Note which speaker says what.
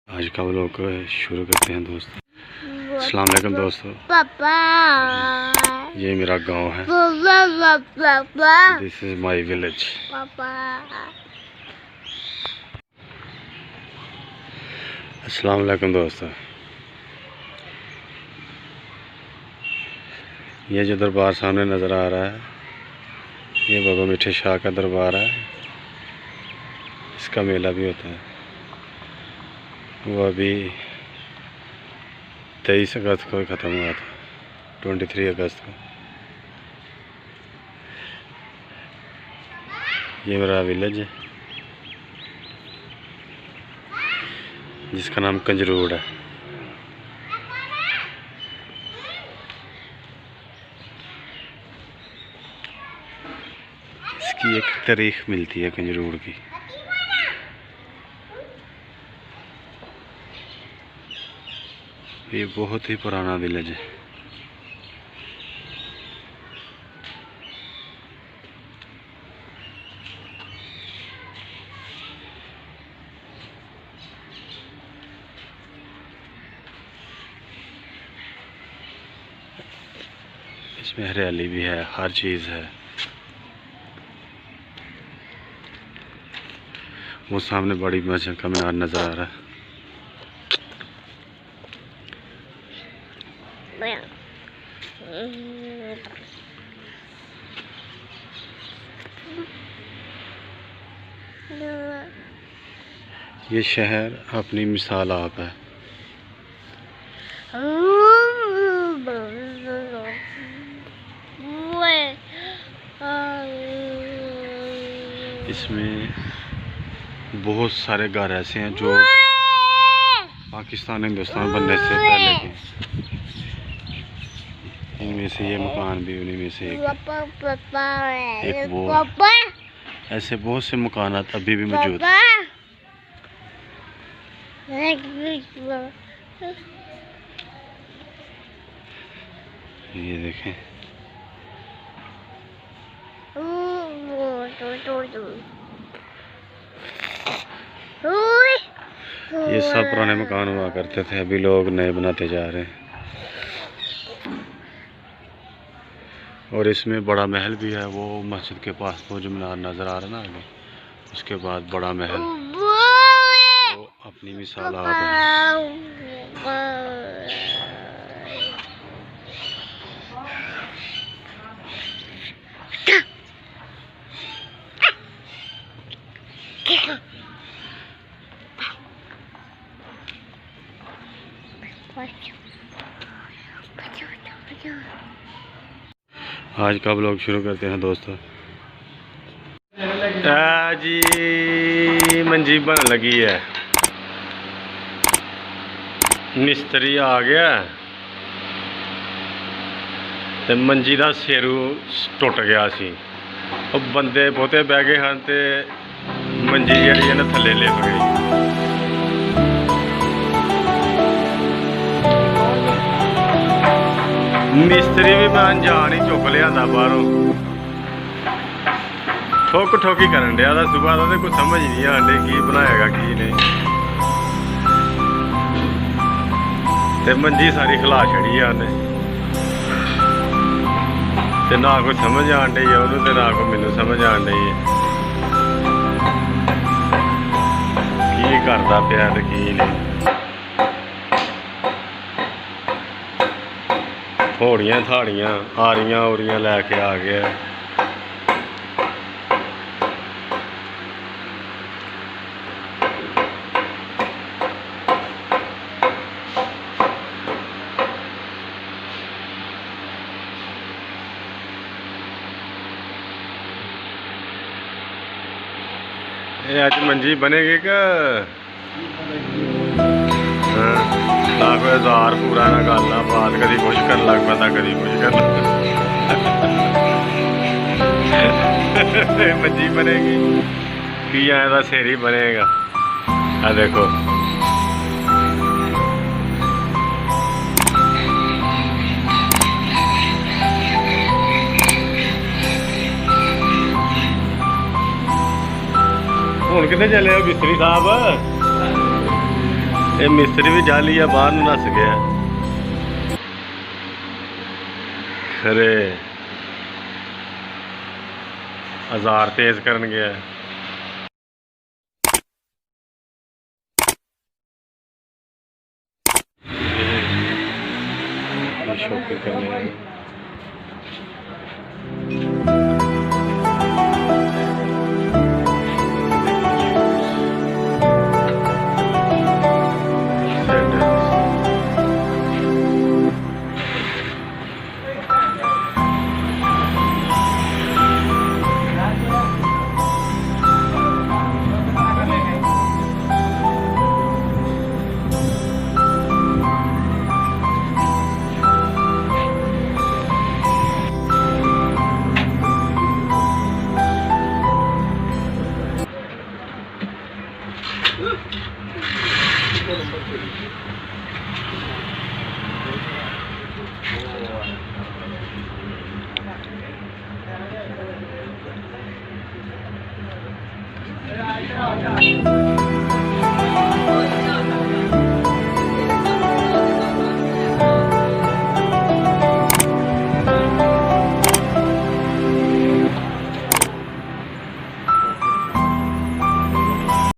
Speaker 1: आज का व्लॉग शुरू करते हैं दोस्तों। अस्सलाम वालेकुम दोस्तों।
Speaker 2: पापा
Speaker 1: ये मेरा गांव है।
Speaker 2: पापा
Speaker 1: दिस इज माय विलेज।
Speaker 2: पापा
Speaker 1: अस्सलाम वालेकुम दोस्तों। ये जो दरबार सामने नज़र आ रहा है, ये बाबा मिठे शाह का दरबार है। इसका मेला भी होता है। वो अभी 23 अगस्त को ख़त्म हुआ था, 23 अगस्त को। ये मेरा विलेज है जिसका नाम कंजरूड़ है। इसकी एक तारीख मिलती है कंजरूड़ की। ये बहुत ही पुराना विलेज है। इसमें हरियाली भी है, हर चीज़ है। वो सामने बड़ी मस्जिद का मीनार नज़र आ रहा है। ये शहर अपनी मिसाल आप है। इसमें बहुत सारे घर ऐसे हैं जो पाकिस्तान हिंदुस्तान बनने से पहले के। इनमें से ये मकान भी उन्हीं में से एक वो है। ऐसे बहुत से मकानात अभी भी मौजूद हैं। ये देखें, ये सब पुराने मकान हुआ करते थे, अभी लोग नए बनाते जा रहे हैं। और इसमें बड़ा महल भी है। वो मस्जिद के पास वो जो मीनार नज़र आ रहा है ना आगे, उसके बाद बड़ा महल, वो अपनी मिसाल आप है। आज का ब्लॉग शुरू करते हैं दोस्तों। जी मंजी बन लगी है, मिस्त्री आ गया ते मंजी का सिरू टुट गया सी। ਉਹ ਬੰਦੇ ਬਹੁਤੇ ਬਹਿ ਗਏ ਹਨ ਤੇ ਮੰਜੀ ਜਿਹੜੀ ਹੈ ਨਾ ਥੱਲੇ ਲਿਪ ਗਈ। मिस्त्री भी मैं अनजान ही चुक लिया बाहरों, ठोक ठोकी करन दिया। सुबह का कुछ समझ नहीं आने की बनाएगा की नहीं। ते मंजी सारी खिला छड़ी है उन्हें, ते ना कोई समझ आन डई है उन्होंने, ते ना कोई मैनू समझ आन डई है की करता पिया ते की नहीं। घोड़ियां थाड़ियां आरियां उरियां लैके आ गया। ये आज मंजी बनेगी क्या? हाँ, ना कोई हजार पूरा ना गलना बात, कभी कुछ कर लग पता, कभी कुछ कर मंजी बनेगी कि ऐसा सिर ही बनेगा। आ देखो हुण कित्थे चले हो मिस्त्री साहब? ਇਹ ਮਿਸਤਰੀ ਵੀ ਜਾਲੀ ਆ ਬਾਹਰ ਨੂੰ ਨੱਸ ਗਿਆ ਖਰੇ ਹਜ਼ਾਰ ਤੇਜ਼ ਕਰਨ ਗਿਆ शॉपिंग करने आए
Speaker 2: Bye.